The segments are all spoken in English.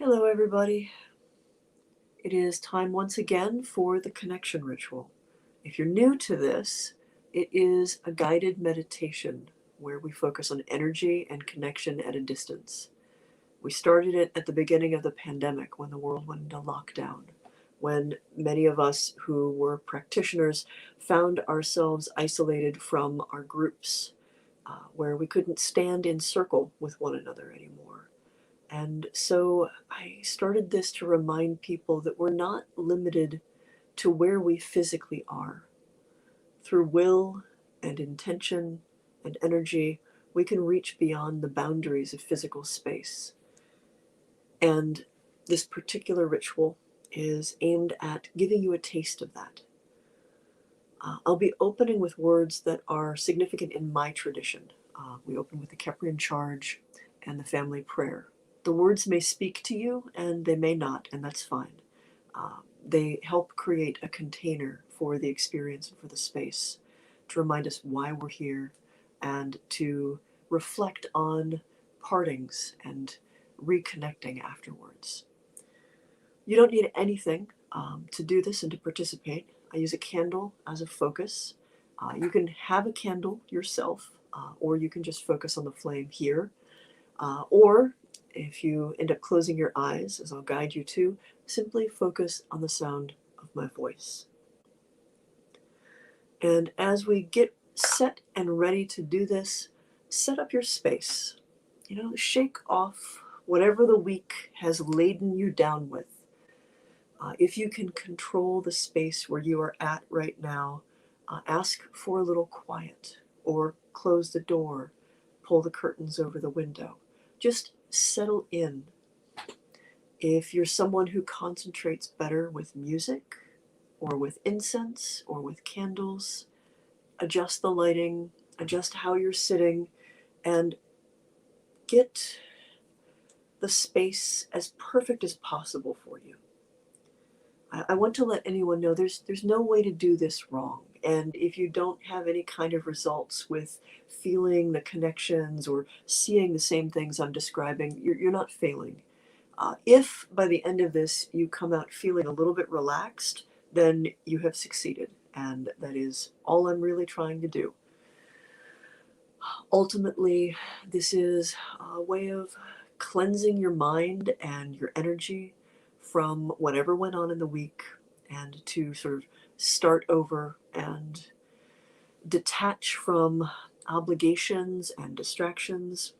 Hello, everybody. It is time once again for the connection ritual. If you're new to this, it is a guided meditation where we focus on energy and connection at a distance. We started it at the beginning of the pandemic when the world went into lockdown, when many of us who were practitioners found ourselves isolated from our groups, where we couldn't stand in circle with one another anymore. And so I started this to remind people that we're not limited to where we physically are. Through will and intention and energy, we can reach beyond the boundaries of physical space. And this particular ritual is aimed at giving you a taste of that. I'll be opening with words that are significant in my tradition. We open with the Kheperu charge and the family prayer. The words may speak to you and they may not, and that's fine. They help create a container for the experience and for the space to remind us why we're here and to reflect on partings and reconnecting afterwards. You don't need anything to do this and to participate. I use a candle as a focus. You can have a candle yourself, or you can just focus on the flame here. Or if you end up closing your eyes, as I'll guide you to, simply focus on the sound of my voice. And as we get set and ready to do this, set up your space. Shake off whatever the week has laden you down with. If you can control the space where you are at right now, ask for a little quiet or close the door, pull the curtains over the window. Just settle in. If you're someone who concentrates better with music or with incense or with candles, adjust the lighting, adjust how you're sitting, and get the space as perfect as possible for you. I want to let anyone know there's no way to do this wrong. And if you don't have any kind of results with feeling the connections or seeing the same things I'm describing, you're not failing. If by the end of this you come out feeling a little bit relaxed, then you have succeeded. And that is all I'm really trying to do. Ultimately, this is a way of cleansing your mind and your energy from whatever went on in the week and to sort of start over and detach from obligations and distractions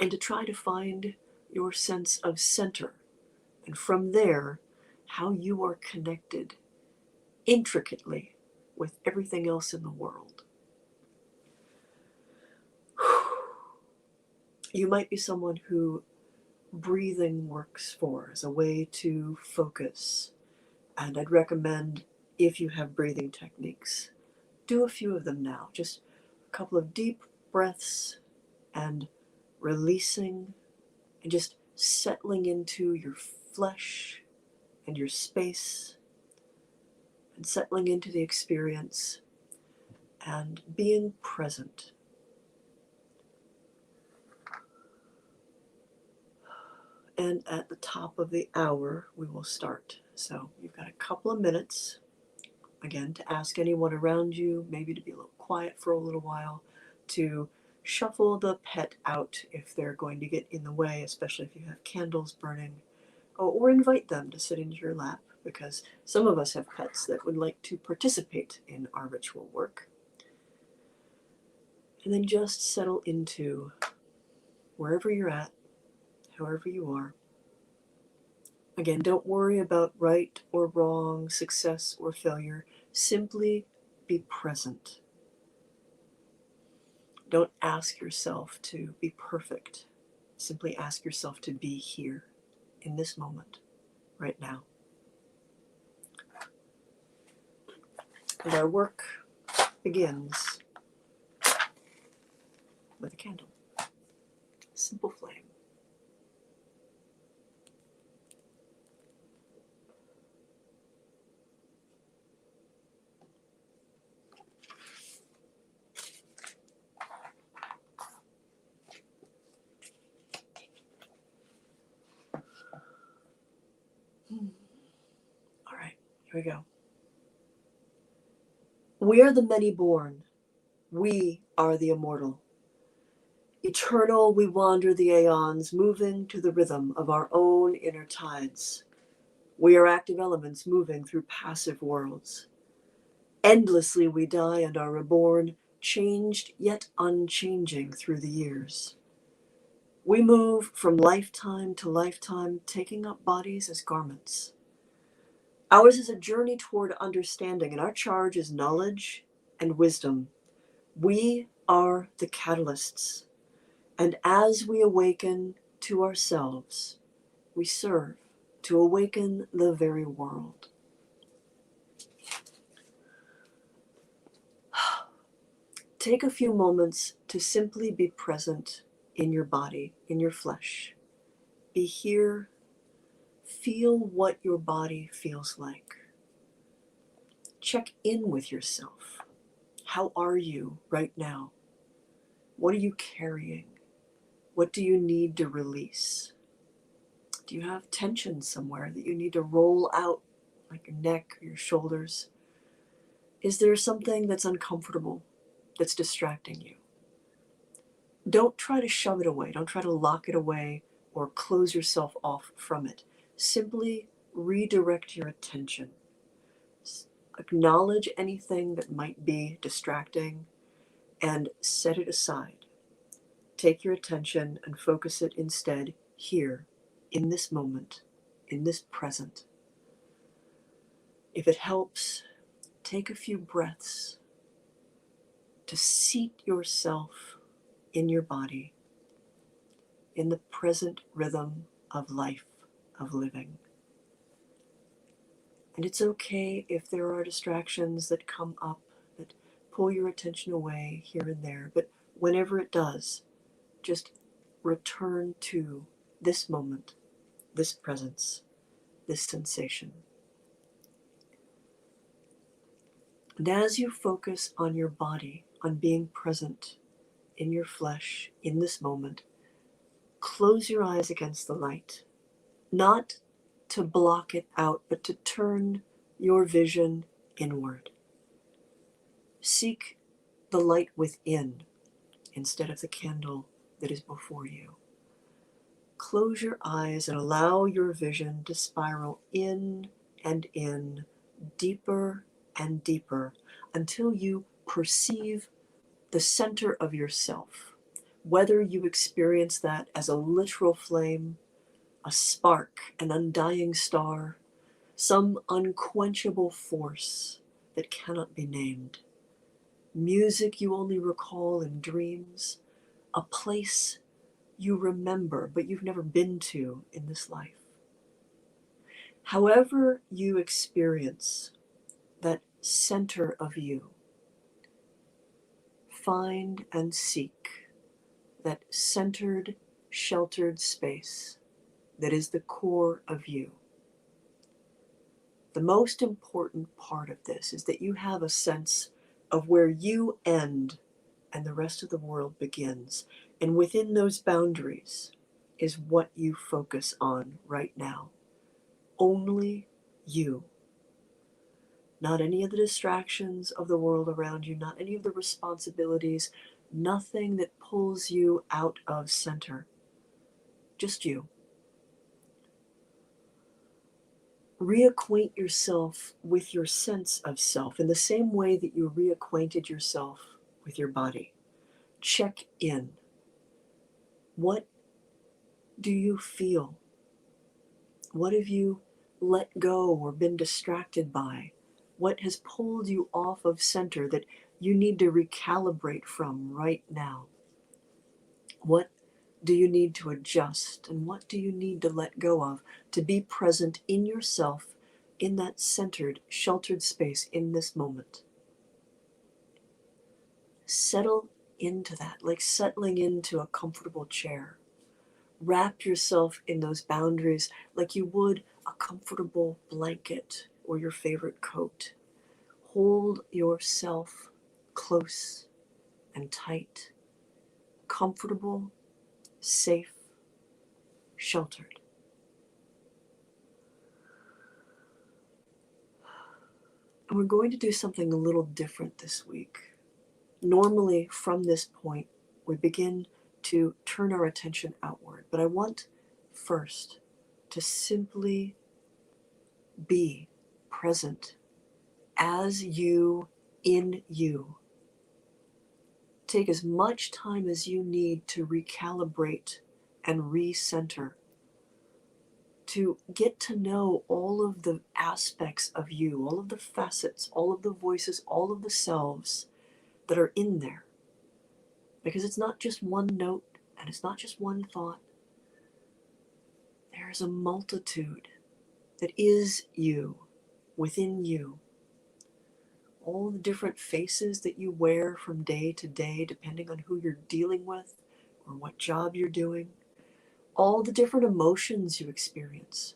and to try to find your sense of center. And from there, how you are connected intricately with everything else in the world. You might be someone who breathing works for as a way to focus. And I'd recommend, if you have breathing techniques, do a few of them now. Just a couple of deep breaths and releasing and just settling into your flesh and your space and settling into the experience and being present. And at the top of the hour, we will start. So you've got a couple of minutes, again, to ask anyone around you, maybe to be a little quiet for a little while, to shuffle the pet out if they're going to get in the way, especially if you have candles burning, or invite them to sit into your lap, because some of us have pets that would like to participate in our ritual work. And then just settle into wherever you're at, however you are. Again, don't worry about right or wrong, success or failure. Simply be present. Don't ask yourself to be perfect. Simply ask yourself to be here in this moment, right now. And our work begins with a candle, a simple flame. we go. We are the many born. We are the immortal. Eternal, we wander the aeons, moving to the rhythm of our own inner tides. We are active elements moving through passive worlds. Endlessly we die and are reborn, changed yet unchanging through the years. We move from lifetime to lifetime, taking up bodies as garments. Ours is a journey toward understanding, and our charge is knowledge and wisdom. We are the catalysts, and as we awaken to ourselves, we serve to awaken the very world. Take a few moments to simply be present in your body, in your flesh. Be here. Feel what your body feels like. Check in with yourself. How are you right now? What are you carrying? What do you need to release? Do you have tension somewhere that you need to roll out, like your neck or your shoulders? Is there something that's uncomfortable, that's distracting you? Don't try to shove it away. Don't try to lock it away or close yourself off from it. Simply redirect your attention. Acknowledge anything that might be distracting and set it aside. Take your attention and focus it instead here, in this moment, in this present. If it helps, take a few breaths to seat yourself in your body, in the present rhythm of life, of living. And it's okay if there are distractions that come up that pull your attention away here and there, but whenever it does, just return to this moment, this presence, this sensation. And as you focus on your body, on being present in your flesh, in this moment, close your eyes against the light, not to block it out, but to turn your vision inward. Seek the light within instead of the candle that is before you. Close your eyes and allow your vision to spiral in and in, deeper and deeper, until you perceive the center of yourself. Whether you experience that as a literal flame, a spark, an undying star, some unquenchable force that cannot be named, music you only recall in dreams, a place you remember but you've never been to in this life. However you experience that center of you, find and seek that centered, sheltered space that is the core of you. The most important part of this is that you have a sense of where you end and the rest of the world begins. And within those boundaries is what you focus on right now. Only you. Not any of the distractions of the world around you, not any of the responsibilities, nothing that pulls you out of center. Just you. Reacquaint yourself with your sense of self in the same way that you reacquainted yourself with your body. Check in. What do you feel? What have you let go or been distracted by? What has pulled you off of center that you need to recalibrate from right now? What do you need to adjust, and what do you need to let go of to be present in yourself in that centered, sheltered space in this moment? Settle into that, like settling into a comfortable chair. Wrap yourself in those boundaries like you would a comfortable blanket or your favorite coat. Hold yourself close and tight, comfortable, safe, sheltered. And we're going to do something a little different this week. Normally, from this point, we begin to turn our attention outward. But I want first to simply be present as you in you. Take as much time as you need to recalibrate and recenter, to get to know all of the aspects of you, all of the facets, all of the voices, all of the selves that are in there. Because it's not just one note and it's not just one thought. There is a multitude that is you, within you. All the different faces that you wear from day to day, depending on who you're dealing with or what job you're doing. All the different emotions you experience.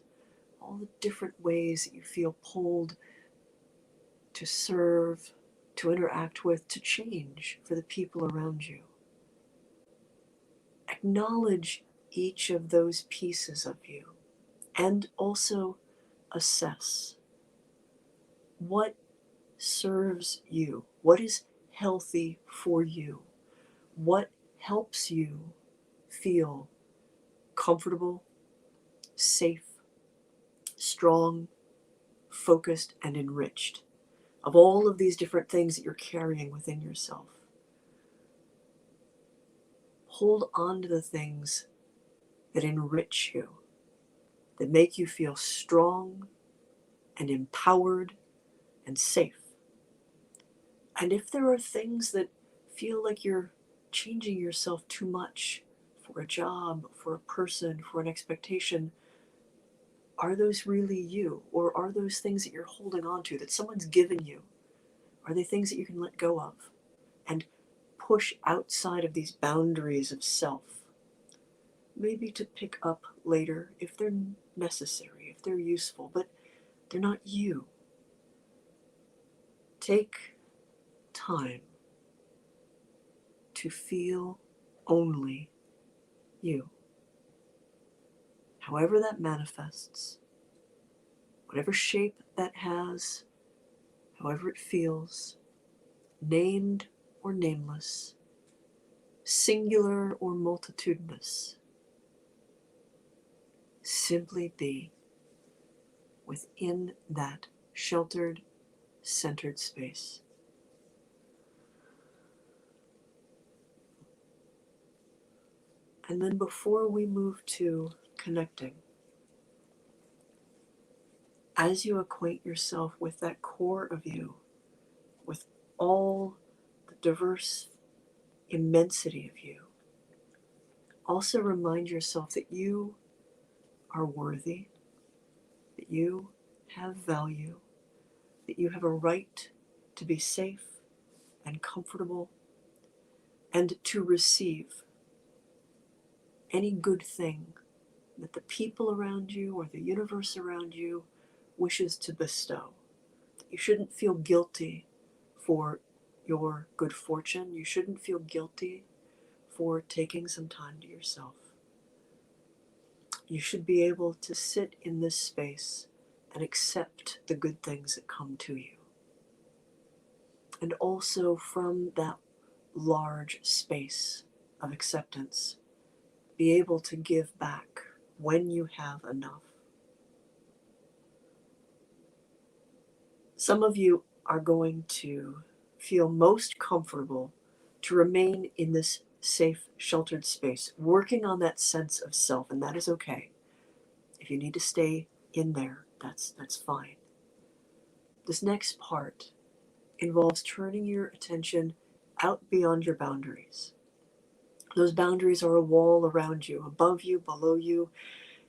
All the different ways that you feel pulled to serve, to interact with, to change for the people around you. Acknowledge each of those pieces of you and also assess what serves you, what is healthy for you, what helps you feel comfortable, safe, strong, focused, and enriched. Of all of these different things that you're carrying within yourself, hold on to the things that enrich you, that make you feel strong and empowered and safe. And if there are things that feel like you're changing yourself too much for a job, for a person, for an expectation, are those really you? Or are those things that you're holding on to, that someone's given you? Are they things that you can let go of and push outside of these boundaries of self? Maybe to pick up later if they're necessary, if they're useful, but they're not you. Take time to feel only you. However that manifests, whatever shape that has, however it feels, named or nameless, singular or multitudinous, simply be within that sheltered, centered space. And then before we move to connecting, as you acquaint yourself with that core of you, with all the diverse immensity of you, also remind yourself that you are worthy, that you have value, that you have a right to be safe and comfortable and to receive any good thing that the people around you or the universe around you wishes to bestow. You shouldn't feel guilty for your good fortune. You shouldn't feel guilty for taking some time to yourself. You should be able to sit in this space and accept the good things that come to you. And also from that large space of acceptance, be able to give back when you have enough. Some of you are going to feel most comfortable to remain in this safe, sheltered space, working on that sense of self, and that is okay. If you need to stay in there, that's fine. This next part involves turning your attention out beyond your boundaries. Those boundaries are a wall around you, above you, below you.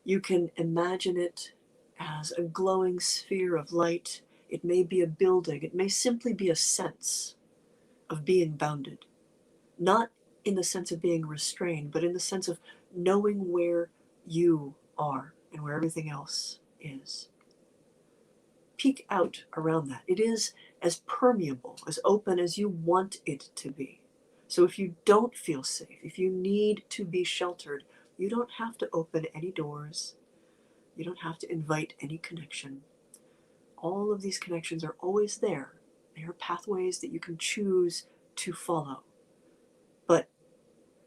You can imagine it as a glowing sphere of light. It may be a building. It may simply be a sense of being bounded. Not in the sense of being restrained, but in the sense of knowing where you are and where everything else is. Peek out around that. It is as permeable, as open as you want it to be. So if you don't feel safe, if you need to be sheltered, you don't have to open any doors. You don't have to invite any connection. All of these connections are always there. They are pathways that you can choose to follow. But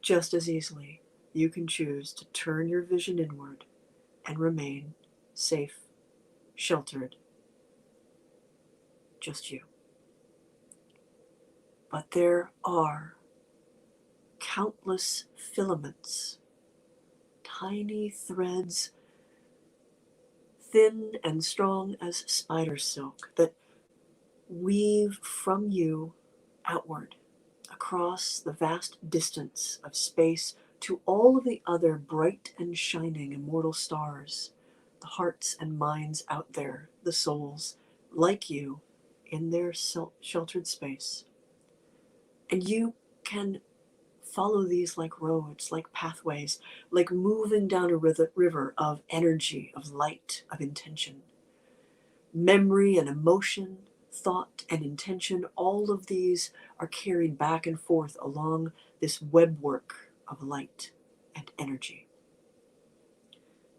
just as easily, you can choose to turn your vision inward and remain safe, sheltered, just you. But there are countless filaments, tiny threads, thin and strong as spider silk, that weave from you outward across the vast distance of space to all of the other bright and shining immortal stars, the hearts and minds out there, the souls like you in their sheltered space. And you can follow these like roads, like pathways, like moving down a river of energy, of light, of intention. Memory and emotion, thought and intention, all of these are carried back and forth along this webwork of light and energy.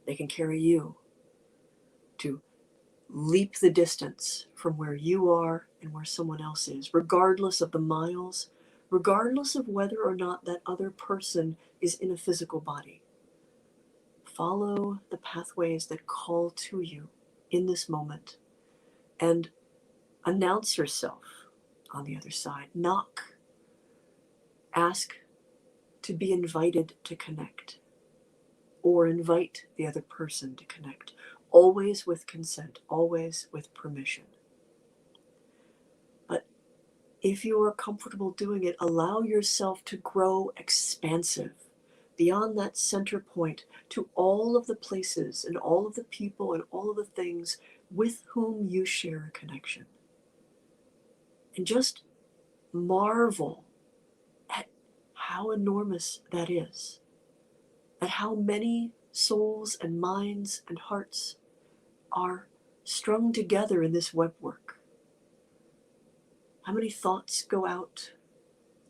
They can carry you to leap the distance from where you are and where someone else is, regardless of the miles, regardless of whether or not that other person is in a physical body. Follow the pathways that call to you in this moment and announce yourself on the other side. Knock. Ask to be invited to connect, or invite the other person to connect, always with consent, always with permission. But if you are comfortable doing it, allow yourself to grow expansive beyond that center point to all of the places and all of the people and all of the things with whom you share a connection. And just marvel at how enormous that is, at how many souls and minds and hearts are strung together in this webwork. How many thoughts go out,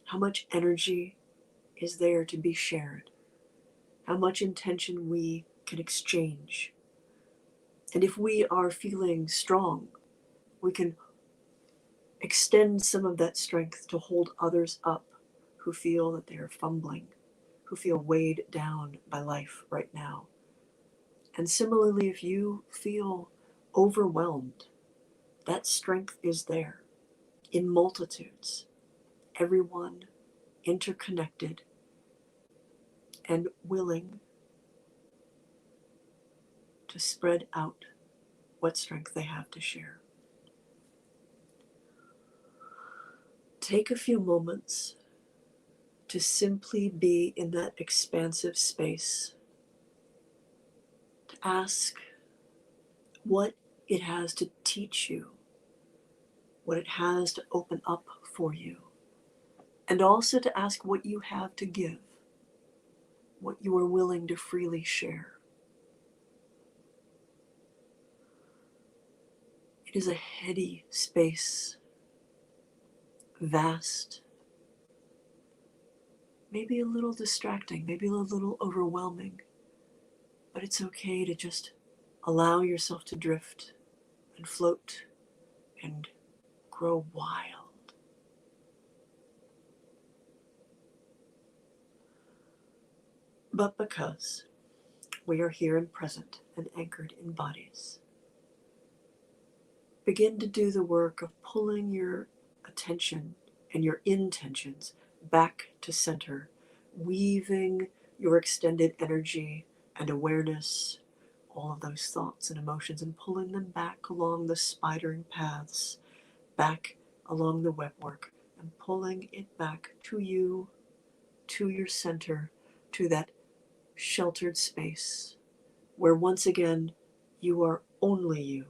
how much energy is there to be shared, how much intention we can exchange. And if we are feeling strong, we can extend some of that strength to hold others up who feel that they are fumbling, who feel weighed down by life right now. And similarly, if you feel overwhelmed, that strength is there in multitudes, everyone interconnected and willing to spread out what strength they have to share. Take a few moments to simply be in that expansive space, to ask what it has to teach you, what it has to open up for you, and also to ask what you have to give, what you are willing to freely share. It is a heady space, vast, maybe a little distracting, maybe a little overwhelming, but it's okay to just allow yourself to drift and float and grow wild. But because we are here and present and anchored in bodies, begin to do the work of pulling your attention and your intentions back to center, weaving your extended energy and awareness, all of those thoughts and emotions, and pulling them back along the spidering paths, back along the webwork, and pulling it back to you, to your center, to that sheltered space where once again you are only you.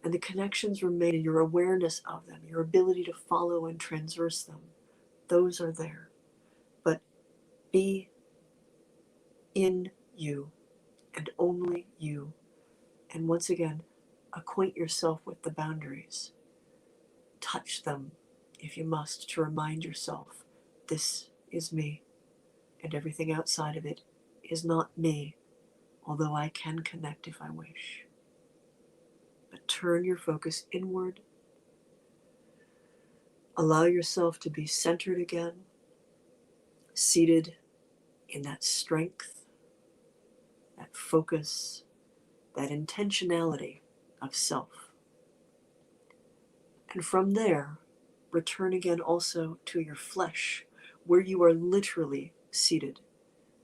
And the connections remain, and your awareness of them, your ability to follow and transverse them, those are there. But be in you and only you. And once again, acquaint yourself with the boundaries. Touch them if you must, to remind yourself, this is me, and everything outside of it is not me, although I can connect if I wish. but turn your focus inward. Allow yourself to be centered again, seated in that strength, that focus, that intentionality of self. And from there, return again also to your flesh, where you are literally seated,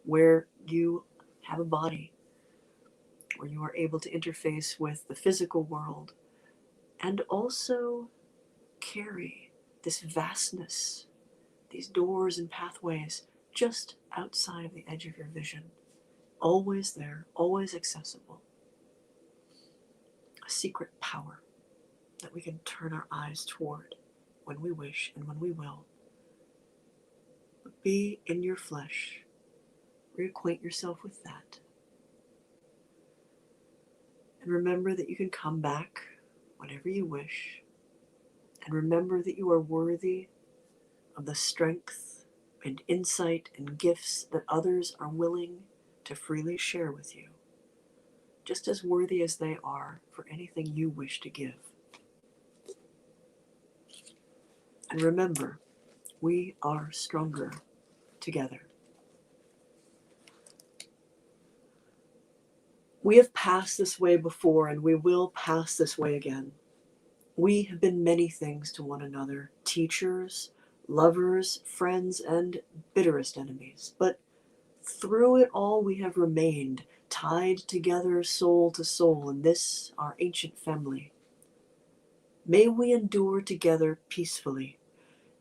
where you have a body, where you are able to interface with the physical world and also carry this vastness, these doors and pathways just outside of the edge of your vision. Always there, always accessible. A secret power that we can turn our eyes toward when we wish and when we will. But be in your flesh. Reacquaint yourself with that. And remember that you can come back whenever you wish. And remember that you are worthy of the strength and insight and gifts that others are willing to freely share with you, just as worthy as they are for anything you wish to give. And remember, we are stronger together. We have passed this way before, and we will pass this way again. We have been many things to one another, teachers, lovers, friends, and bitterest enemies. But through it all we have remained, tied together soul to soul in this, our ancient family. May we endure together peacefully.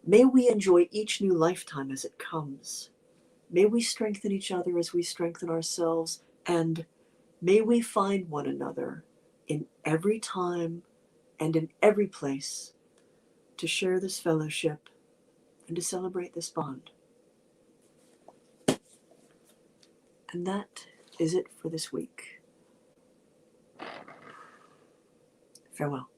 May we enjoy each new lifetime as it comes. May we strengthen each other as we strengthen ourselves, and may we find one another in every time and in every place to share this fellowship and to celebrate this bond. And that is it for this week. Farewell.